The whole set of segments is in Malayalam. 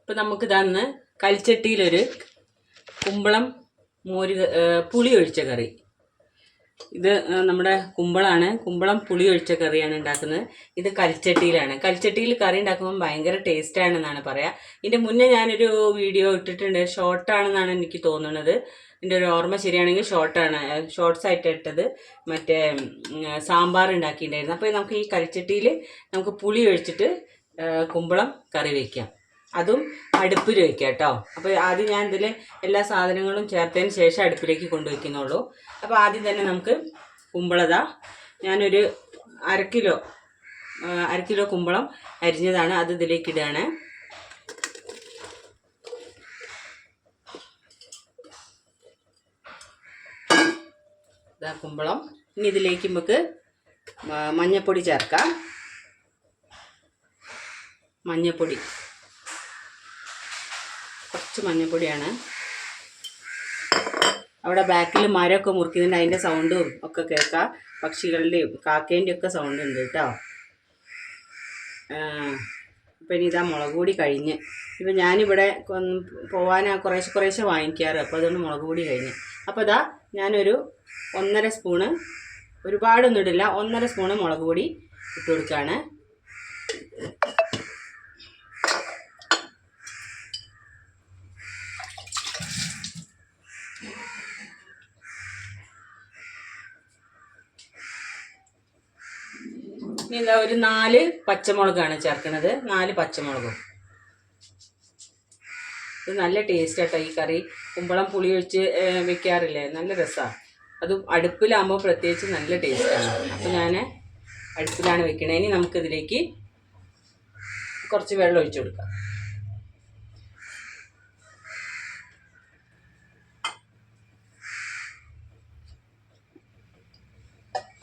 ഇപ്പം നമുക്ക് ഇതാന്ന് കൽച്ചട്ടിയിലൊരു കുമ്പളം മോര് പുളി ഒഴിച്ച കറി. ഇത് നമ്മുടെ കുമ്പളാണ്. കുമ്പളം പുളി ഒഴിച്ച കറിയാണ് ഉണ്ടാക്കുന്നത്. ഇത് കൽച്ചട്ടിയിലാണ്. കൽച്ചട്ടിയിൽ കറി ഉണ്ടാക്കുമ്പോൾ ഭയങ്കര ടേസ്റ്റാണെന്നാണ് പറയുക. ഇതിൻ്റെ മുന്നേ ഞാനൊരു വീഡിയോ ഇട്ടിട്ടുണ്ട്. ഷോർട്ടാണെന്നാണ് എനിക്ക് തോന്നുന്നത്. എൻ്റെ ഒരു ഓർമ്മ ശരിയാണെങ്കിൽ ഷോർട്ട്സ് ആയിട്ട് ഇട്ടത്. മറ്റേ സാമ്പാർ ഉണ്ടാക്കിയിട്ടുണ്ടായിരുന്നു. അപ്പോൾ നമുക്ക് ഈ കൽച്ചട്ടിയിൽ നമുക്ക് പുളി ഒഴിച്ചിട്ട് കുമ്പളം കറി വയ്ക്കാം. അതും അടുപ്പിൽ വയ്ക്കാം കേട്ടോ. അപ്പോൾ ആദ്യം ഞാൻ ഇതിൽ എല്ലാ സാധനങ്ങളും ചേർത്തതിന് ശേഷം അടുപ്പിലേക്ക് കൊണ്ടുവയ്ക്കുന്നുള്ളൂ. അപ്പോൾ ആദ്യം തന്നെ നമുക്ക് കുമ്പളത ഞാനൊരു അര കിലോ കുമ്പളം അരിഞ്ഞതാണ്. അത് ഇതിലേക്ക് ഇടുകയാണ്. ഇതാ കുമ്പളം. ഇനി ഇതിലേക്ക് നമുക്ക് മഞ്ഞൾപ്പൊടി ചേർക്കാം. മഞ്ഞൾപ്പൊടി കുറച്ച് മഞ്ഞൾപ്പൊടിയാണ്. അവിടെ ബാക്കിൽ മരമൊക്കെ മുറിക്കുന്നുണ്ട്. അതിൻ്റെ സൗണ്ടും ഒക്കെ കേൾക്കാം. പക്ഷികളുടെയും കാക്കേൻ്റെയും ഒക്കെ സൗണ്ട് ഉണ്ട് കേട്ടോ. അപ്പം ഇനി ഇതാ മുളക് പൊടി കഴിഞ്ഞ്. ഇപ്പം ഞാനിവിടെ പോവാൻ കുറേശ്ശെ വാങ്ങിക്കാറ്. അപ്പോൾ അതുകൊണ്ട് മുളക് പൊടി കഴിഞ്ഞ്. അപ്പോൾ ഇതാ ഞാനൊരു 1.5 സ്പൂണ്, ഒരുപാടൊന്നും ഇടില്ല, 1.5 സ്പൂണ് മുളക് പൊടി ഇട്ട് കൊടുക്കുകയാണ്. ഇനി എന്താ ഒരു 4 പച്ചമുളകാണ് ചേർക്കുന്നത്. 4 പച്ചമുളകും. ഇത് നല്ല ടേസ്റ്റ് ആട്ടോ ഈ കറി. കുമ്പളം പുളി ഒഴിച്ച് വെക്കാറില്ലേ, നല്ല രസമാണ്. അതും അടുപ്പിലാകുമ്പോൾ പ്രത്യേകിച്ച് നല്ല ടേസ്റ്റാണ്. അപ്പോൾ ഞാൻ അടുപ്പിലാണ് വെക്കണത്. ഇനി നമുക്കിതിലേക്ക് കുറച്ച് വെള്ളം ഒഴിച്ചു കൊടുക്കാം.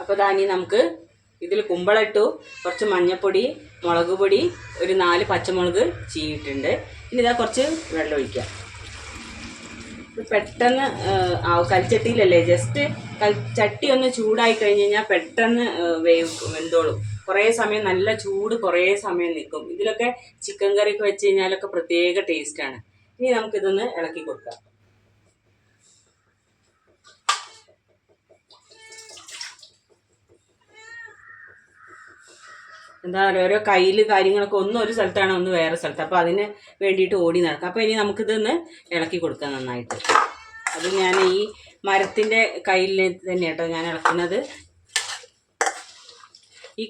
അപ്പോൾ ഇനി നമുക്ക് ഇതിൽ കുമ്പളം ഇട്ടു, കുറച്ച് മഞ്ഞൾപ്പൊടി, മുളക് പൊടി, ഒരു 4 പച്ചമുളക് ചീയിട്ടുണ്ട്. ഇനി ഇതാ കുറച്ച് വെള്ളം ഒഴിക്കാം. പെട്ടെന്ന് കൽച്ചട്ടിയിലല്ലേ, ജസ്റ്റ് ചട്ടി ഒന്ന് ചൂടായി കഴിഞ്ഞ് കഴിഞ്ഞാൽ പെട്ടെന്ന് വെന്തോളും. കുറേ സമയം നല്ല ചൂട് കുറേ സമയം നിൽക്കും. ഇതിലൊക്കെ ചിക്കൻ കറിയൊക്കെ വെച്ച് കഴിഞ്ഞാലൊക്കെ പ്രത്യേക ടേസ്റ്റാണ്. ഇനി നമുക്കിതൊന്ന് ഇളക്കി കൊടുക്കാം. എന്താ പറയുക, ഓരോ കയ്യിൽ കാര്യങ്ങളൊക്കെ ഒന്ന് ഒരു സ്ഥലത്താണ്, ഒന്ന് വേറെ സ്ഥലത്ത്. അപ്പോൾ അതിന് വേണ്ടിയിട്ട് ഓടി നടക്കാം. അപ്പോൾ ഇനി നമുക്കിതൊന്ന് ഇളക്കി കൊടുക്കാം നന്നായിട്ട്. അത് ഞാൻ ഈ മരത്തിൻ്റെ കയ്യിൽ തന്നെ കേട്ടോ ഞാൻ ഇളക്കുന്നത്. ഈ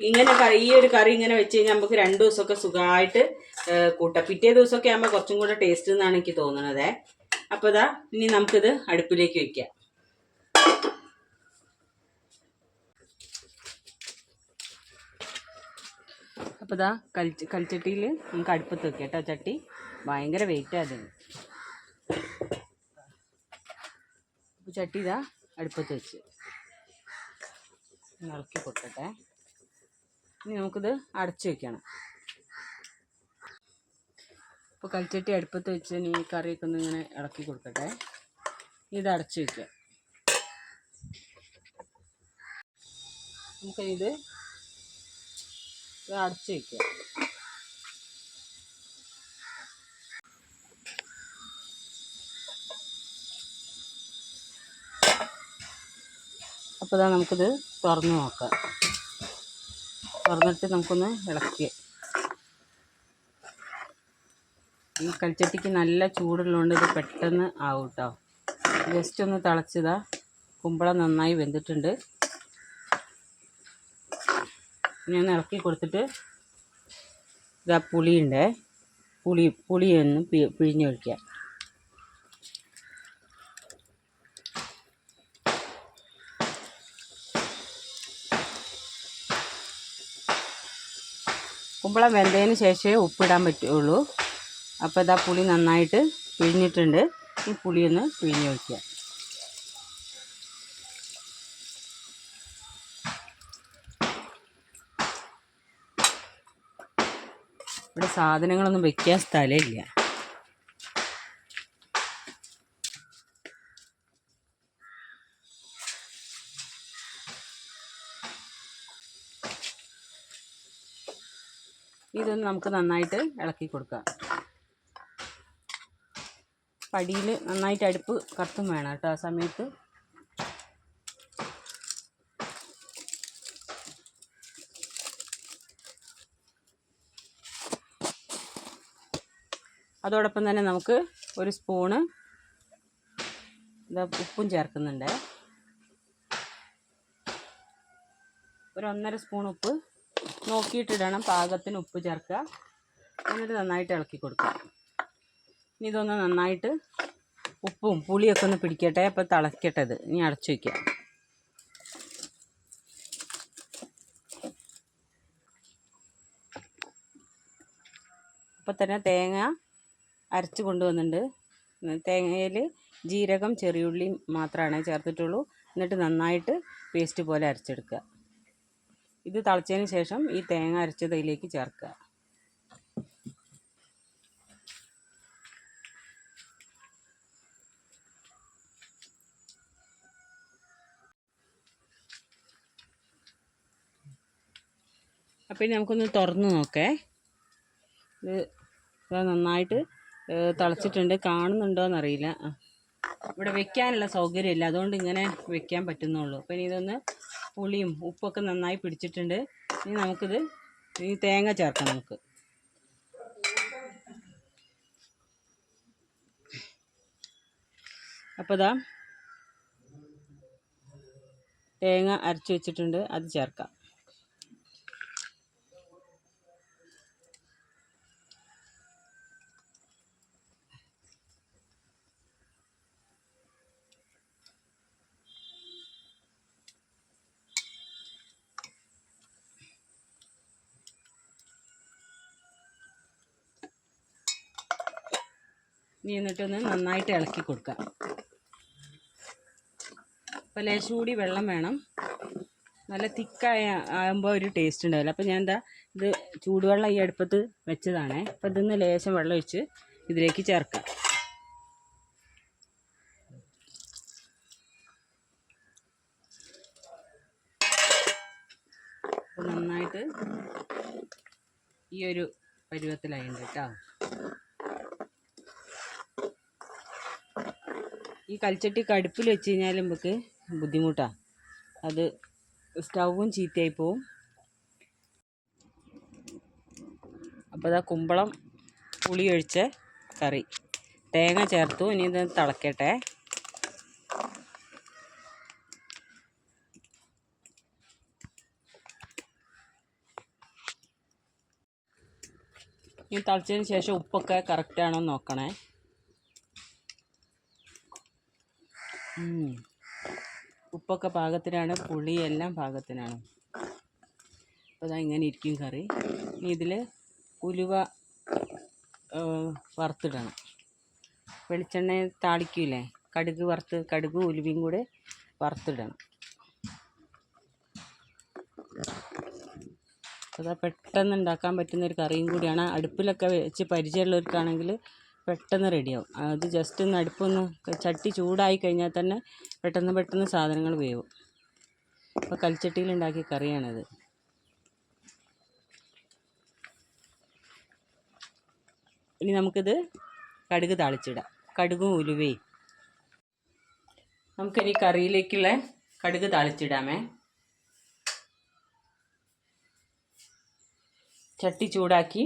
ഒരു കറി ഇങ്ങനെ വെച്ച് കഴിഞ്ഞാൽ നമുക്ക് 2 ദിവസമൊക്കെ സുഖമായിട്ട് കൂട്ടാം. പിറ്റേ ദിവസമൊക്കെ ആകുമ്പോൾ കുറച്ചും കൂടെ ടേസ്റ്റ് എന്നാണ് എനിക്ക് തോന്നുന്നത്. അപ്പോൾ ഇനി നമുക്കിത് അടുപ്പിലേക്ക് വയ്ക്കാം. അപ്പോൾ കൽച്ചട്ടിയിൽ നമുക്ക് അടുപ്പത്ത് വെക്കാം കേട്ടോ. ചട്ടി ഭയങ്കര വെയിറ്റാണ് അതിന്. അപ്പോൾ ചട്ടി അടുപ്പത്ത് വെച്ച് ഇളക്കി കൊടുക്കട്ടെ. ഇനി നമുക്കിത് അടച്ചു വെക്കണം. അപ്പോൾ കൽച്ചട്ടി അടുപ്പത്ത് വെച്ച് ഇനി കറിയൊക്കെ ഒന്ന് ഇങ്ങനെ ഇളക്കി കൊടുക്കട്ടെ. ഇത് അടച്ചു വയ്ക്കുക. നമുക്കിത് അടച്ചു വയ്ക്കുക. അപ്പോൾ നമുക്കിത് തുറന്ന് നോക്കാം. തുറന്നിട്ട് നമുക്കൊന്ന് ഇളക്കി. ഈ കൽച്ചട്ടിക്ക് നല്ല ചൂടുള്ളതുകൊണ്ട് ഇത് പെട്ടെന്ന് ആവും കേട്ടോ. ജസ്റ്റ് ഒന്ന് തിളച്ചതാ. കുമ്പളം നന്നായി വെന്തിട്ടുണ്ട്. ഇനി ഒന്ന് ഇളക്കി കൊടുത്തിട്ട് ഇതാ പുളിയുണ്ട്, പുളിയൊന്ന് പിഴിഞ്ഞൊഴിക്കുക. കുമ്പളം വെന്തതിന് ശേഷമേ ഉപ്പിടാൻ പറ്റുള്ളൂ. അപ്പോൾ ഇതാ പുളി നന്നായിട്ട് പിഴിഞ്ഞിട്ടുണ്ട്. ഈ പുളിയൊന്ന് പിഴിഞ്ഞൊഴിക്കുക. ഇവിടെ സാധനങ്ങളൊന്നും വെക്കാൻ സ്ഥലമില്ല. ഇതൊന്ന് നമുക്ക് നന്നായിട്ട് ഇളക്കി കൊടുക്കാം. പടിയിൽ നന്നായിട്ട് അടുപ്പ് കത്തും വേണം കേട്ടോ ആ സമയത്ത്. അതോടൊപ്പം തന്നെ നമുക്ക് ഒരു സ്പൂണ് ഉപ്പും ചേർക്കുന്നുണ്ട്. ഒരു 1.5 സ്പൂൺ ഉപ്പ് നോക്കിയിട്ടിടണം, പാകത്തിന് ഉപ്പ് ചേർക്കുക. എന്നിട്ട് നന്നായിട്ട് ഇളക്കി കൊടുക്കുക. ഇനി ഇതൊന്ന് നന്നായിട്ട് ഉപ്പും പുളിയൊക്കെ ഒന്ന് പിടിക്കട്ടെ. അപ്പോൾ തിളക്കട്ടെ. ഇനി അടച്ചു വയ്ക്കുക. അപ്പോൾ തന്നെ തേങ്ങ അരച്ച് കൊണ്ടുവന്നിട്ടുണ്ട്. തേങ്ങയിൽ ജീരകം ചെറിയുള്ളി മാത്രമാണ് ചേർത്തിട്ടുള്ളൂ. എന്നിട്ട് നന്നായിട്ട് പേസ്റ്റ് പോലെ അരച്ചെടുക്കുക. ഇത് തിളച്ചതിന് ശേഷം ഈ തേങ്ങ അരച്ചത് ഇതിലേക്ക് ചേർക്കുക. അപ്പോൾ ഇനി നമുക്കൊന്ന് തുറന്ന് നോക്കേ. ഇത് നന്നായിട്ട് തിളച്ചിട്ടുണ്ട്. കാണുന്നുണ്ടോ എന്നറിയില്ല. ഇവിടെ വെക്കാനുള്ള സൗകര്യമില്ല, അതുകൊണ്ട് ഇങ്ങനെ വെക്കാൻ പറ്റുന്നുള്ളൂ. അപ്പോൾ ഇനി ഇതൊന്ന് പുളിയും ഉപ്പൊക്കെ നന്നായി പിടിച്ചിട്ടുണ്ട്. ഇനി നമുക്കിത് ഈ തേങ്ങ ചേർക്കാം. നമുക്ക് അപ്പോൾ ഇതാ തേങ്ങ അരച്ച് വെച്ചിട്ടുണ്ട്, അത് ചേർക്കാം. ഇനി എന്നിട്ടൊന്ന് നന്നായിട്ട് ഇളക്കി കൊടുക്കാം. അപ്പോൾ ലേശം കൂടി വെള്ളം വേണം. നല്ല തിക്കായ ആകുമ്പോൾ ഒരു ടേസ്റ്റ് ഉണ്ടാവില്ല. അപ്പോൾ ഞാൻ ഇത് ചൂടുവെള്ളം ഈ അടുപ്പത്ത് വെച്ചതാണ്. അപ്പോൾ ഇതിന്ന് ലേശം വെള്ളം ഒഴിച്ച് ഇതിലേക്ക് ചേർക്കാം. അപ്പോൾ നന്നായിട്ട് ഈ ഒരു പരുവത്തിലായിട്ടുണ്ട് കേട്ടോ. ഈ കൽച്ചട്ടിക്ക് അടുപ്പിൽ വെച്ച് കഴിഞ്ഞാൽ നമുക്ക് ബുദ്ധിമുട്ടാണ്. അത് സ്റ്റൗവും ചീത്തയായി പോവും. അപ്പോൾ ഇതാ കുമ്പളം പുളി ഒഴിച്ച കറി തേങ്ങ ചേർത്തു. ഇനി ഇത് തിളക്കട്ടെ. ഇനി തിളച്ചതിന് ശേഷം ഉപ്പൊക്കെ കറക്റ്റാണോ നോക്കണേ. ഉപ്പൊക്കെ പാകത്തിനാണ്, പുളിയെല്ലാം പാകത്തിനാണ്. അപ്പോൾ അതാ ഇങ്ങനെ ഇരിക്കും കറി. ഇനി ഇതിൽ ഉലുവ വറുത്തിടണം. വെളിച്ചെണ്ണ താളിക്കൂലേ, കടുക് വറുത്ത്, കടുകും ഉലുവയും കൂടെ വറുത്തിടണം. അതാ പെട്ടെന്ന് ഉണ്ടാക്കാൻ പറ്റുന്നൊരു കറിയും കൂടിയാണ്. അടുപ്പിലൊക്കെ വെച്ച് പരിചയമുള്ളവർക്കാണെങ്കിൽ പെട്ടെന്ന് റെഡിയാവും. അത് ജസ്റ്റ് ഒന്ന് അടുപ്പൊന്ന് ചട്ടി ചൂടായി കഴിഞ്ഞാൽ തന്നെ പെട്ടെന്ന് സാധനങ്ങൾ വേവും. അപ്പോൾ കൽച്ചട്ടിയിൽ ഉണ്ടാക്കിയ കറിയാണിത്. ഇനി നമുക്കിത് കടുക് താളിച്ചിടാം. കടുകും ഉലുവയും നമുക്കിനി കറിയിലേക്കുള്ള കടുക് താളിച്ചിടാമേ. ചട്ടി ചൂടാക്കി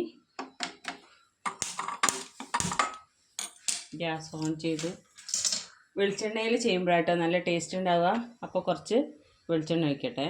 ഗ്യാസ് ഓൺ ചെയ്ത് വെളിച്ചെണ്ണയിൽ ചെയ്യുമ്പോഴാട്ടോ നല്ല ടേസ്റ്റ് ഉണ്ടാവുക. അപ്പോൾ കുറച്ച് വെളിച്ചെണ്ണ ഒഴിക്കട്ടെ.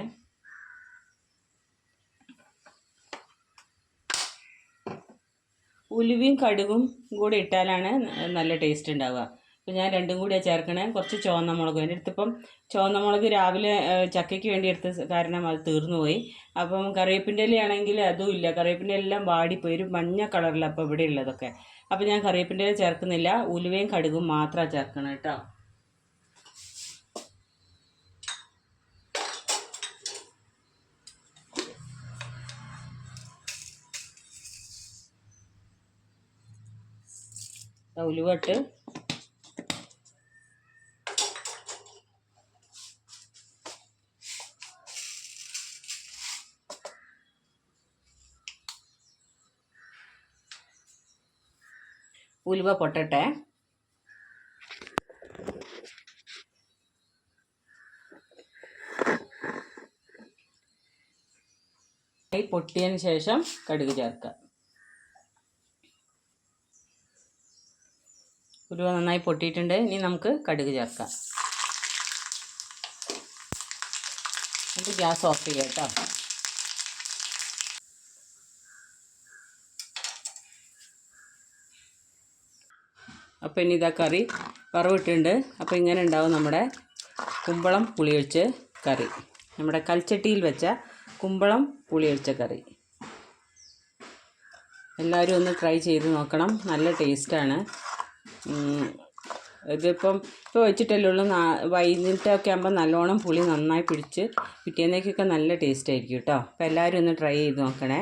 ഉലുവയും കടുകും കൂടി ഇട്ടാലാണ് നല്ല ടേസ്റ്റ് ഉണ്ടാവുക. അപ്പോൾ ഞാൻ രണ്ടും കൂടിയാണ് ചേർക്കണേ. കുറച്ച് ചുവന്ന മുളകും. എൻ്റെ അടുത്തിപ്പം ചുവന്ന മുളക് രാവിലെ ചക്കയ്ക്ക് വേണ്ടി എടുത്ത കാരണം അത് തീർന്നു പോയി. അപ്പം കറിവേപ്പിൻ്റെ ഇലയാണെങ്കിൽ അതും ഇല്ല. കറിവേപ്പിൻ്റെ എല്ലാം വാടിപ്പോയി, ഒരു മഞ്ഞ കളറിലാണ് അപ്പോൾ ഇവിടെ ഉള്ളതൊക്കെ. അപ്പോൾ ഞാൻ കറിവേപ്പിൻ്റെ ഇല ചേർക്കുന്നില്ല, ഉലുവയും കടുകും മാത്രമാണ് ചേർക്കണം കേട്ടോ. ഉലുവ ഇട്ട് ഉലുവ പൊട്ടട്ടെ. പൊട്ടിയതിന് ശേഷം കടുക് ചേർക്കുക. ഉലുവ നന്നായി പൊട്ടിയിട്ടുണ്ട്. ഇനി നമുക്ക് കടുക് ചേർക്കാം. എന്നിട്ട് ഗ്യാസ് ഓഫ് ചെയ്യാം കേട്ടോ. അപ്പോൾ ഇനി ഇതാ കറി വറവിട്ടുണ്ട്. അപ്പോൾ ഇങ്ങനെ ഉണ്ടാവും നമ്മുടെ കുമ്പളം പുളിയൊഴിച്ച് കറി. നമ്മുടെ കൽച്ചട്ടിയിൽ വെച്ച കുമ്പളം പുളിയൊഴിച്ച കറി. എല്ലാവരും ഒന്ന് ട്രൈ ചെയ്ത് നോക്കണം. നല്ല ടേസ്റ്റാണ്. ഇപ്പോൾ വെച്ചിട്ടല്ലേ ഉള്ളൂ. വൈകിട്ടൊക്കെ ആകുമ്പോൾ നല്ലോണം പുളി നന്നായി പിടിച്ച് പിറ്റേന്നേക്കൊക്കെ നല്ല ടേസ്റ്റ് ആയിരിക്കും കേട്ടോ. അപ്പോൾ എല്ലാവരും ഒന്ന് ട്രൈ ചെയ്ത് നോക്കണേ.